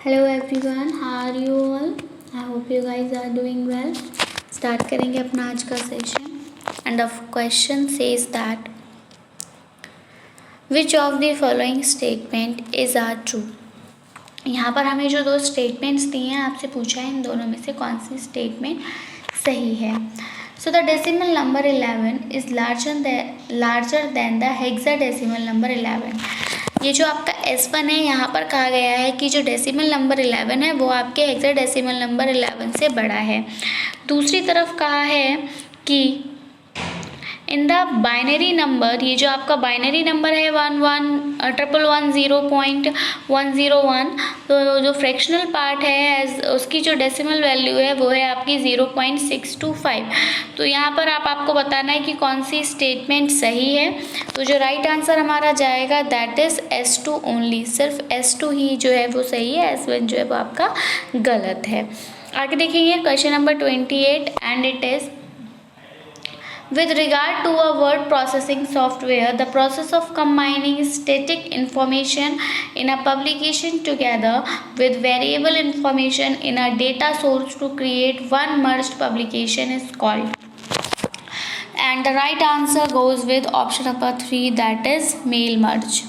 Hello everyone, how are you all? I hope you guys are doing well. Start करेंगे अपना आज का session and the question says that which of the following statement is are true. यहाँ पर हमें जो दो statements दिए हैं आपसे पूछा है इन दोनों में से कौन सी स्टेटमेंट सही है। So the decimal number 11 is larger than the hexadecimal number 11। ये जो आपका S1 है यहाँ पर कहा गया है कि जो डेसिमल नंबर 11 है वो आपके हेक्साडेसिमल नंबर 11 से बड़ा है। दूसरी तरफ कहा है कि इन द बाइनरी नंबर, ये जो आपका बाइनरी नंबर है 11,110.101, तो जो फ्रैक्शनल पार्ट है उसकी जो डेसिमल वैल्यू है वो है आपकी 0.625। तो यहाँ पर आपको बताना है कि कौन सी स्टेटमेंट सही है। तो जो राइट आंसर हमारा जाएगा दैट इज S2 ओनली, सिर्फ S2 ही जो है वो सही है, S1 जो है वो आपका गलत है। आगे देखेंगे question number 28 and it is with regard to a word processing software, the process of combining static information in a publication together with variable information in a data source to create one merged publication is called. And the right answer goes with option number 3, that is mail merge.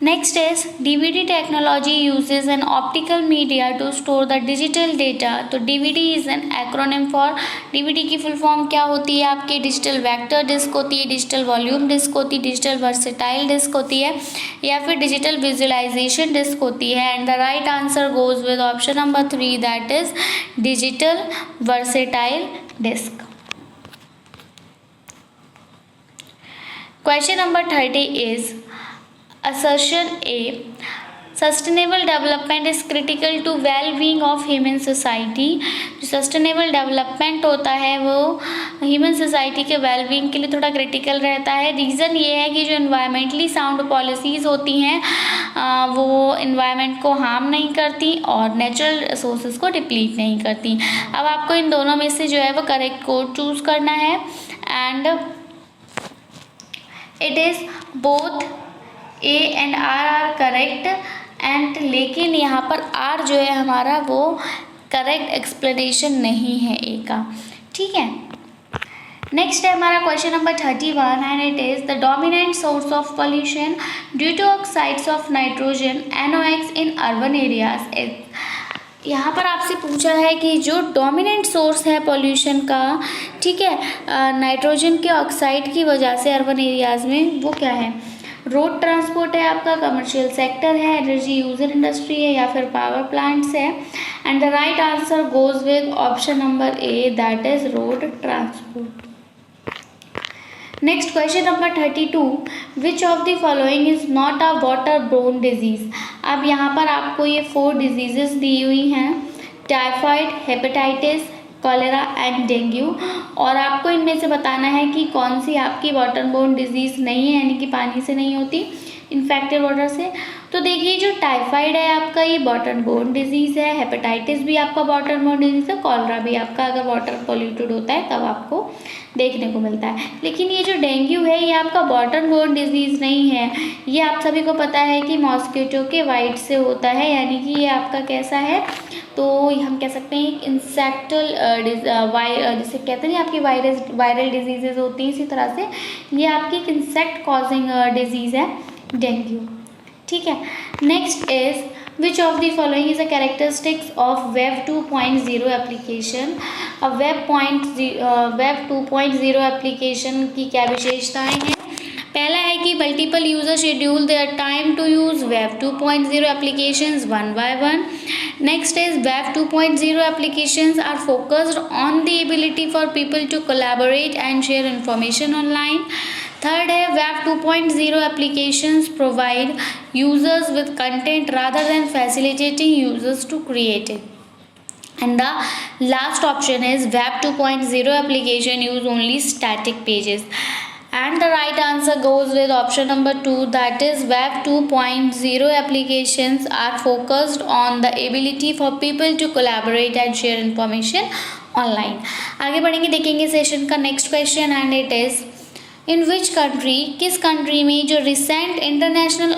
Next is DVD technology uses an optical media to store the digital data. तो DVD is an acronym for, DVD की full form क्या होती है आपकी? Digital vector disc होती है, digital volume disc होती है, डिजिटल वर्सेटाइल डिस्क होती है, या फिर डिजिटल विजुअलाइजेशन डिस्क होती है। And the right answer goes with option number 3, that is digital versatile disc. Question number 30 is assertion A, sustainable development is critical to well-being of human society। जो sustainable development होता है वो human society के well-being के लिए थोड़ा critical रहता है। रीज़न ये है कि जो environmentally sound policies होती हैं वो environment को harm नहीं करती और natural resources को deplete नहीं करती। अब आपको इन दोनों में से जो है वो correct code choose करना है and it is both A and R are correct and, लेकिन यहाँ पर R जो है हमारा वो करेक्ट एक्सप्लेनेशन नहीं है A का। ठीक है, नेक्स्ट है हमारा question number 31 and it is the dominant source of pollution due to oxides of nitrogen NOx in urban areas. यहाँ पर आपसे पूछा है कि जो डोमिनेंट सोर्स है पोल्यूशन का, ठीक है, नाइट्रोजन के ऑक्साइड की वजह से अर्बन एरियाज में, वो क्या है? रोड ट्रांसपोर्ट है आपका, कमर्शियल सेक्टर है, एनर्जी यूजर इंडस्ट्री है, या फिर पावर प्लांट्स है। And the right answer goes with option number A, that is road transport. Next question number 32, which of the following is not a water borne disease. अब यहाँ पर आपको ये 4 diseases दी हुई हैं, typhoid, hepatitis, cholera and dengue, और आपको इनमें से बताना है कि कौन सी आपकी वाटर बोर्न डिजीज़ नहीं है, यानी कि पानी से नहीं होती, इन्फेक्टेड वाटर से। तो देखिए जो टाइफाइड है आपका ये वाटर बोर्न डिजीज़ है, हेपेटाइटिस भी आपका वाटर बोर्न डिजीज़ है, कॉलरा भी आपका अगर वाटर पोल्यूटेड होता है तब आपको देखने को मिलता है। लेकिन ये जो डेंगू है ये आपका वाटर बोर्न डिजीज़ नहीं है, ये आप सभी को पता है कि मॉस्किटो के वाइट से होता है, यानी कि ये आपका कैसा है, तो हम कह सकते हैं इंसेक्टल जिसे कहते हैं आपकी वायरल डिजीजेज होती हैं, इसी तरह से ये आपकी एक इंसेक्ट कॉजिंग डिजीज़ है डेंगू। ठीक है, next is which of the following is a characteristics of web 2.0 application. अब वेब 2.0 एप्लीकेशन की क्या विशेषताएं हैं? पहला है कि multiple user schedule their time to use web 2.0 applications one by one. Next is web 2.0 applications are focused on the ability for people to collaborate and share information online. Third है web 2.0 applications provide users with content rather than facilitating users to create it. And the last option is Web 2.0 application use only static pages. And the right answer goes with option number 2, that is Web 2.0 applications are focused on the ability for people to collaborate and share information online. आगे बढ़ेंगे, देखेंगे session का next question and it is in which country, किस country में जो recent international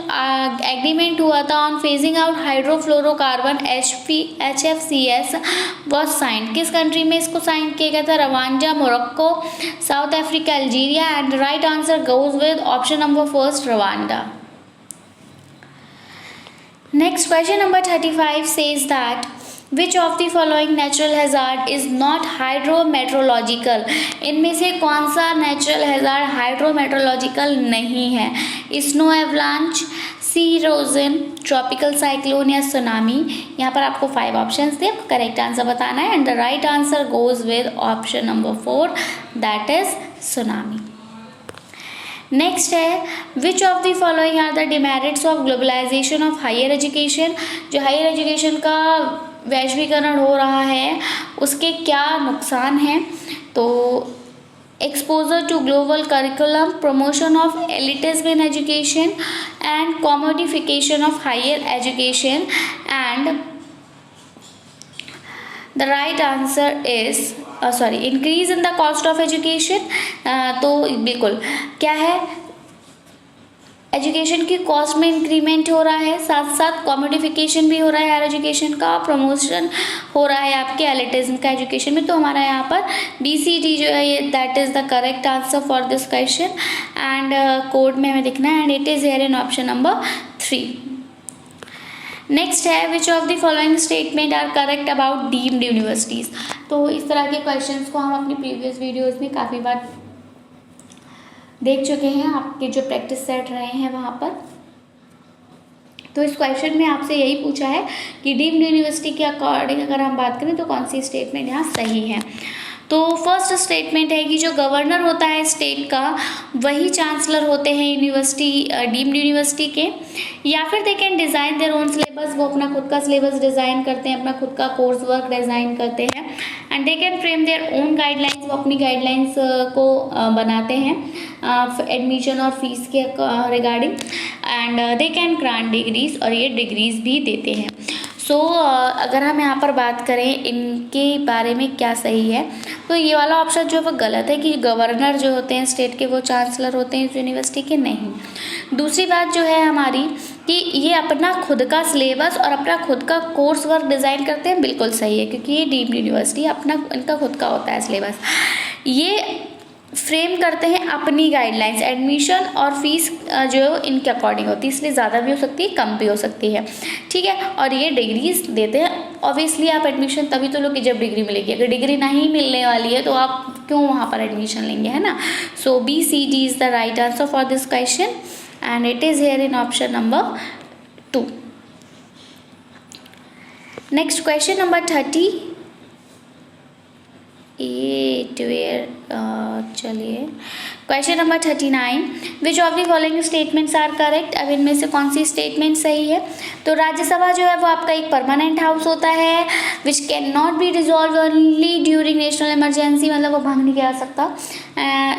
agreement हुआ था on phasing out hydrofluorocarbon HFCS was sign, किस कंट्री में इसको साइन किया गया था? Rwanda, Morocco, South Africa, Algeria. And right answer goes with option number first, Rwanda. Next question number 35 says that which of the following natural hazard is not hydrometeorological? इनमें से कौन सा natural hazard hydrometeorological नहीं है? Snow avalanche, sea erosion, tropical cyclone या tsunami। यहाँ पर आपको 5 options थे, आपको correct answer बताना है, and the right answer goes with option number 4, that is tsunami। Next है which of the following are the demerits of globalization of higher education? जो हायर एजुकेशन का वैश्वीकरण हो रहा है उसके क्या नुकसान हैं? तो exposure to global curriculum, promotion of elitism in education and commodification of higher education. And the right answer is increase in the cost of education. तो बिल्कुल क्या है, एजुकेशन की कॉस्ट में इंक्रीमेंट हो रहा है, साथ साथ कॉमोडिफिकेशन भी हो रहा है हायर एजुकेशन का, प्रमोशन हो रहा है आपके एलिटिज्म का एजुकेशन में। तो हमारा यहाँ पर BCD जो है ये that is the correct answer for this question. And code में हमें दिखना है, and it is here in option number 3। Next है which of the following statement are correct about deemed universities? तो इस तरह के क्वेश्चंस को हम अपनी प्रीवियस वीडियोस में काफ़ी बार देख चुके हैं, आपके जो प्रैक्टिस सेट रहे हैं वहाँ पर। तो इस क्वेश्चन में आपसे यही पूछा है कि डीम्ड यूनिवर्सिटी के अकॉर्डिंग अगर हम बात करें तो कौन सी स्टेटमेंट यहाँ सही है। तो फर्स्ट स्टेटमेंट है कि जो गवर्नर होता है स्टेट का वही चांसलर होते हैं यूनिवर्सिटी, डीम्ड यूनिवर्सिटी के, या फिर they can design their own syllabus, वो अपना खुद का सिलेबस डिज़ाइन करते हैं, अपना खुद का कोर्स वर्क डिज़ाइन करते हैं। And they can frame their own guidelines, वो अपनी गाइडलाइंस को बनाते हैं एडमिशन और फीस के regarding. And they can grant degrees, और ये डिग्रीज भी देते हैं। सो अगर हम यहाँ पर बात करें इनके बारे में क्या सही है, तो ये वाला ऑप्शन जो है वो गलत है कि गवर्नर जो होते हैं स्टेट के वो चांसलर होते हैं इस यूनिवर्सिटी के, नहीं। दूसरी बात जो है हमारी कि ये अपना खुद का सिलेबस और अपना खुद का कोर्स वर्क डिज़ाइन करते हैं, बिल्कुल सही है, क्योंकि ये डीम्ड यूनिवर्सिटी अपना इनका खुद का होता है सिलेबस। ये फ्रेम करते हैं अपनी गाइडलाइंस, एडमिशन और फीस जो है इनके अकॉर्डिंग होती है, इसलिए ज़्यादा भी हो सकती है, कम भी हो सकती है, ठीक है। और ये डिग्रीज देते हैं। ऑब्वियसली आप एडमिशन तभी तो लोगे जब डिग्री मिलेगी, अगर डिग्री नहीं मिलने वाली है तो आप क्यों वहाँ पर एडमिशन लेंगे, है ना। So BCD is the right answer for this question, and it is here in option number 2। Next question number 38 चलिए question number 39, which of the following statements are correct? अब इनमें से कौन सी स्टेटमेंट सही है? तो राज्यसभा जो है वो आपका एक परमानेंट हाउस होता है which can not be dissolve only during national emergency, मतलब वो भंग नहीं किया जा सकता।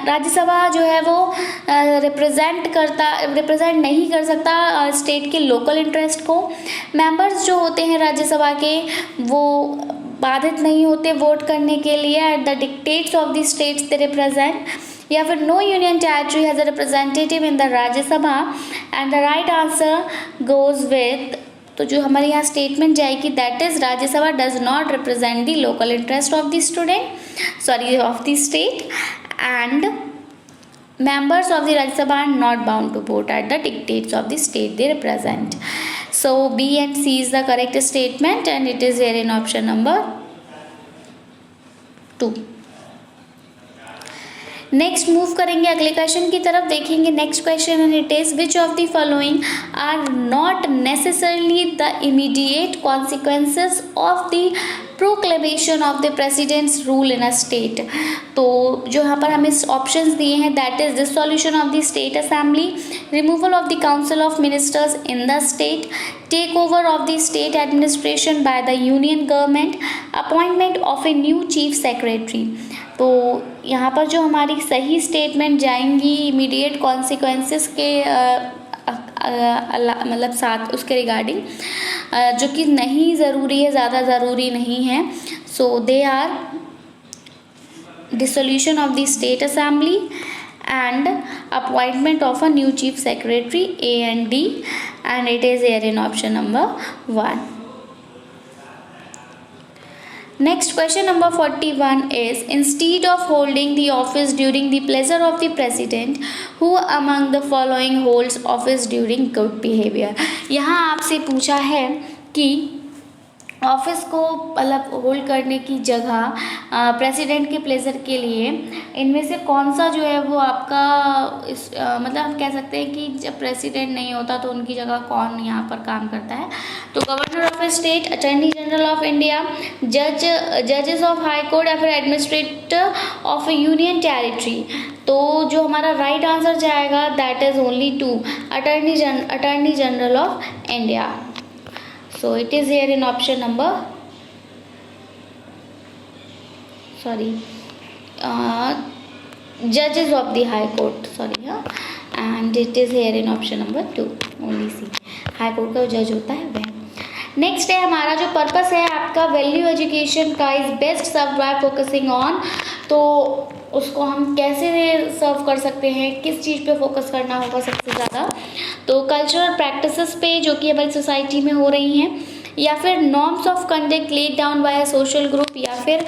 राज्यसभा जो है वो रिप्रेजेंट नहीं कर सकता स्टेट के लोकल इंटरेस्ट को। मेंबर्स जो होते हैं राज्यसभा के वो बाधित नहीं होते वोट करने के लिए at the dictates of the states they represent, या फिर no union territory has a representative in the Rajya Sabha. And the right answer goes with, तो जो हमारे यहाँ स्टेटमेंट जाएगी that is Rajya Sabha does not represent the local interest of the of the state, and members of the Rajya Sabha are not bound to vote at the dictates of the state they represent. So B and C is the correct statement, and it is here in option number 2. Next move करेंगे अगले question की तरफ, देखेंगे next question, and it is which of the following are not necessarily the immediate consequences of the proclamation of the president's rule in a state. तो जो यहाँ पर हमें ऑप्शंस दिए हैं that is dissolution of the state assembly, removal of the council of ministers in the state, take over of the state administration by the union government, appointment of a new chief secretary. तो यहाँ पर जो हमारी सही statement जाएंगी immediate consequences के मतलब साथ उसके रिगार्डिंग, जो कि नहीं ज़रूरी है, ज़्यादा ज़रूरी नहीं है। So they are dissolution of the state assembly and appointment of a new chief secretary, A and D, and it is here in option number 1. Next, question number 41 is, instead of holding the office during the pleasure of the president, who among the following holds office during good behavior? यहाँ आपसे पूछा है कि office को मतलब hold करने की जगह प्रेसिडेंट के प्लेजर के लिए इनमें से कौन सा जो है वो आपका मतलब हम कह सकते हैं कि जब प्रेसिडेंट नहीं होता तो उनकी जगह कौन यहाँ पर काम करता है? तो governor of state, attorney general of India, जजेस ऑफ हाई कोर्ट या फिर एडमिनिस्ट्रेटर ऑफ यूनियन टेरिटरी। तो जो हमारा राइट आंसर जाएगा that is only 2, attorney general of India. So it is here in option number judges of the high court, and it is here in option number 2 only C, high court का जज होता है वह। Next है हमारा जो purpose है आपका वैल्यू एजुकेशन का is best serve by focusing on, तो उसको हम कैसे सर्व कर सकते हैं, किस चीज़ पे फोकस करना होगा सबसे ज़्यादा? तो कल्चरल प्रैक्टिसेस पे जो कि हमारी सोसाइटी में हो रही हैं, या फिर norms of conduct laid down by social group, या फिर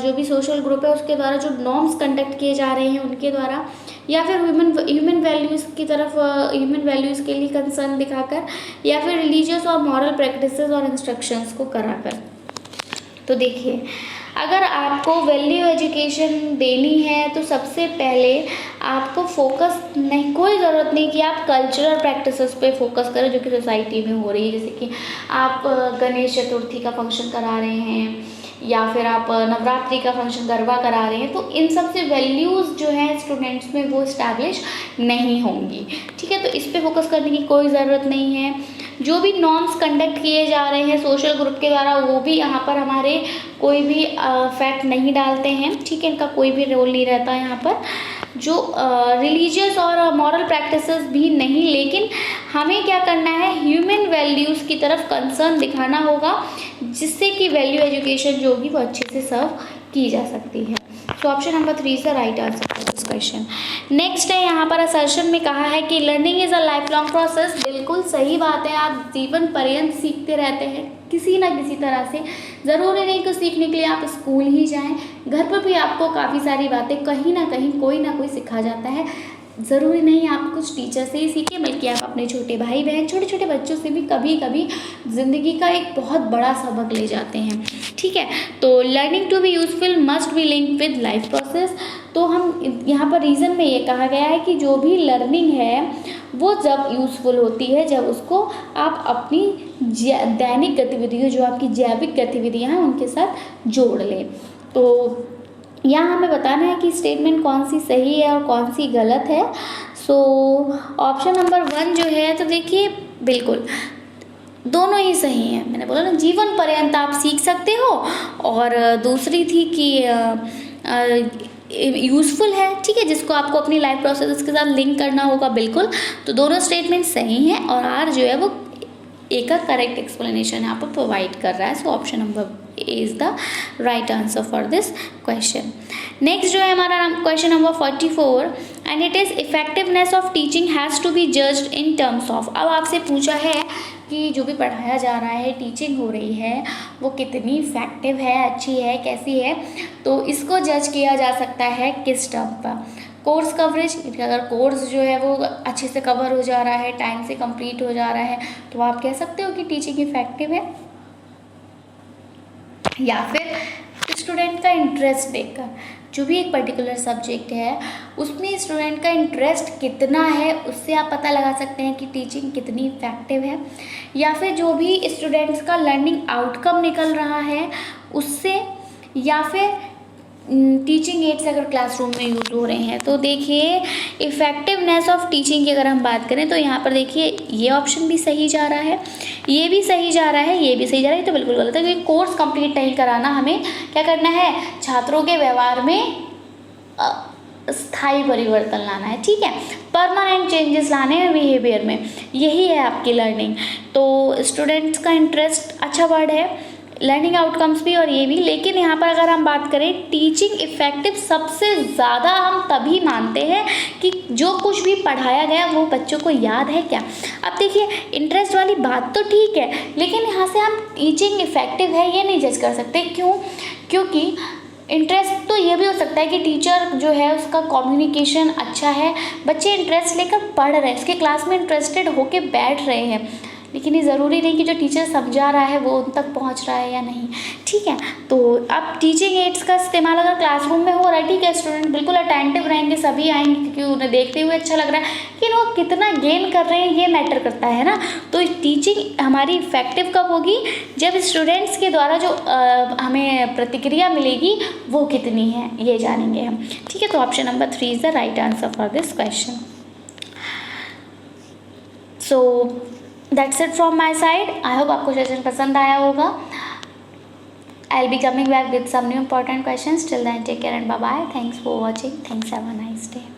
जो भी सोशल ग्रुप है उसके द्वारा जो नॉर्म्स कंडक्ट किए जा रहे हैं उनके द्वारा, या फिर ह्यूमन वैल्यूज़ की तरफ ह्यूमन वैल्यूज़ के लिए कंसर्न दिखाकर, या फिर रिलीजियस और मॉरल प्रैक्टिसेस और इंस्ट्रक्शंस को कराकर। तो देखिए, अगर आपको वैल्यू एजुकेशन देनी है तो सबसे पहले आपको फोकस नहीं, कोई ज़रूरत नहीं कि आप कल्चरल प्रैक्टिसेस पे फोकस करें जो कि सोसाइटी में हो रही है। जैसे कि आप गणेश चतुर्थी का फंक्शन करा रहे हैं या फिर आप नवरात्रि का फंक्शन गरबा करा रहे हैं, तो इन सब से वैल्यूज़ जो हैं स्टूडेंट्स में वो इस्टेब्लिश नहीं होंगी। ठीक है, तो इस पे फोकस करने की कोई ज़रूरत नहीं है। जो भी नॉर्म्स कंडक्ट किए जा रहे हैं सोशल ग्रुप के द्वारा, वो भी यहाँ पर हमारे कोई भी फैक्ट नहीं डालते हैं। ठीक है, इनका कोई भी रोल नहीं रहता है यहाँ पर। जो रिलीजियस और मॉरल प्रैक्टिसेस भी नहीं, लेकिन हमें क्या करना है, ह्यूमन वैल्यूज़ की तरफ कंसर्न दिखाना होगा, जिससे कि वैल्यू एजुकेशन जो होगी वो अच्छे से सर्व की जा सकती है। So option number 3 is the right answer for this question. Next है यहाँ पर असर्शन में कहा है कि learning is a life long process. बिल्कुल सही बात है, आप जीवन पर्यंत सीखते रहते हैं किसी ना किसी तरह से। ज़रूरी नहीं कि सीखने के लिए आप स्कूल ही जाएं, घर पर भी आपको काफ़ी सारी बातें कहीं ना कहीं कोई ना कोई सिखा जाता है। ज़रूरी नहीं आप कुछ टीचर से ही सीखें, बल्कि आप अपने छोटे भाई बहन, छोटे छोटे बच्चों से भी कभी कभी ज़िंदगी का एक बहुत बड़ा सबक ले जाते हैं। ठीक है, तो learning to be useful must be linked with life process. तो हम यहाँ पर रीज़न में ये कहा गया है कि जो भी लर्निंग है वो जब यूज़फुल होती है जब उसको आप अपनी दैनिक गतिविधियों, जो आपकी जैविक गतिविधियाँ हैं, उनके साथ जोड़ लें। तो यहाँ हमें बताना है कि स्टेटमेंट कौन सी सही है और कौन सी गलत है। सो ऑप्शन नंबर 1 जो है, तो देखिए बिल्कुल दोनों ही सही हैं। मैंने बोला ना, जीवन पर्यंत आप सीख सकते हो, और दूसरी थी कि यूज़फुल है। ठीक है, जिसको आपको अपनी लाइफ प्रोसेस के साथ लिंक करना होगा। बिल्कुल, तो दोनों स्टेटमेंट सही हैं, और आर जो है वो एक का करेक्ट एक्सप्लेनेशन यहाँ पर प्रोवाइड कर रहा है। So option number A is the right answer for this question. Next जो है हमारा question number 44, and it is effectiveness of teaching has to be judged in terms of. अब आपसे पूछा है कि जो भी पढ़ाया जा रहा है, टीचिंग हो रही है, वो कितनी इफेक्टिव है, अच्छी है, कैसी है। तो इसको जज किया जा सकता है किस टर्म पर? कोर्स कवरेज, अगर कोर्स जो है वो अच्छे से कवर हो जा रहा है, टाइम से कंप्लीट हो जा रहा है, तो आप कह सकते हो कि टीचिंग इफेक्टिव है। या फिर स्टूडेंट का इंटरेस्ट देखकर, जो भी एक पर्टिकुलर सब्जेक्ट है उसमें स्टूडेंट का इंटरेस्ट कितना है, उससे आप पता लगा सकते हैं कि टीचिंग कितनी इफेक्टिव है। या फिर जो भी स्टूडेंट्स का लर्निंग आउटकम निकल रहा है उससे, या फिर टीचिंग एड्स अगर क्लासरूम में यूज़ हो रहे हैं। तो देखिए, इफ़ेक्टिवनेस ऑफ टीचिंग की अगर हम बात करें तो यहाँ पर देखिए ये ऑप्शन भी सही जा रहा है, ये भी सही जा रहा है, ये भी सही जा रहा है। तो बिल्कुल गलत है, क्योंकि कोर्स कंप्लीट नहीं कराना, हमें क्या करना है, छात्रों के व्यवहार में स्थायी परिवर्तन लाना है। ठीक है, परमानेंट चेंजेस लाने हैं बिहेवियर में, यही है आपकी लर्निंग। तो स्टूडेंट्स का इंटरेस्ट अच्छा वर्ड है, लर्निंग आउटकम्स भी और ये भी। लेकिन यहाँ पर अगर हम बात करें टीचिंग इफ़ेक्टिव सबसे ज़्यादा हम तभी मानते हैं कि जो कुछ भी पढ़ाया गया वो बच्चों को याद है क्या। अब देखिए इंटरेस्ट वाली बात तो ठीक है, लेकिन यहाँ से हम टीचिंग इफ़ेक्टिव है ये नहीं जज कर सकते। क्यों? क्योंकि इंटरेस्ट तो ये भी हो सकता है कि टीचर जो है उसका कम्युनिकेशन अच्छा है, बच्चे इंटरेस्ट लेकर पढ़ रहे हैं, उसके क्लास में इंटरेस्टेड होके बैठ रहे हैं, लेकिन ये ज़रूरी नहीं कि जो टीचर समझा रहा है वो उन तक पहुंच रहा है या नहीं। ठीक है, तो अब टीचिंग एड्स का इस्तेमाल अगर क्लासरूम में हो रहा है, ठीक है, स्टूडेंट बिल्कुल अटेंटिव रहेंगे, सभी आएंगे क्योंकि उन्हें देखते हुए अच्छा लग रहा है, लेकिन वो कितना गेन कर रहे हैं ये मैटर करता है ना। तो टीचिंग हमारी इफ़ेक्टिव कब होगी? जब स्टूडेंट्स के द्वारा जो हमें प्रतिक्रिया मिलेगी वो कितनी है ये जानेंगे हम। ठीक है, तो option number 3 is the right answer for this question. So that's it from my side. I hope आपको सेशन पसंद आया होगा। I will be coming back with some new important questions. Till then take care and bye bye. Thanks for watching. Thanks, have a nice day.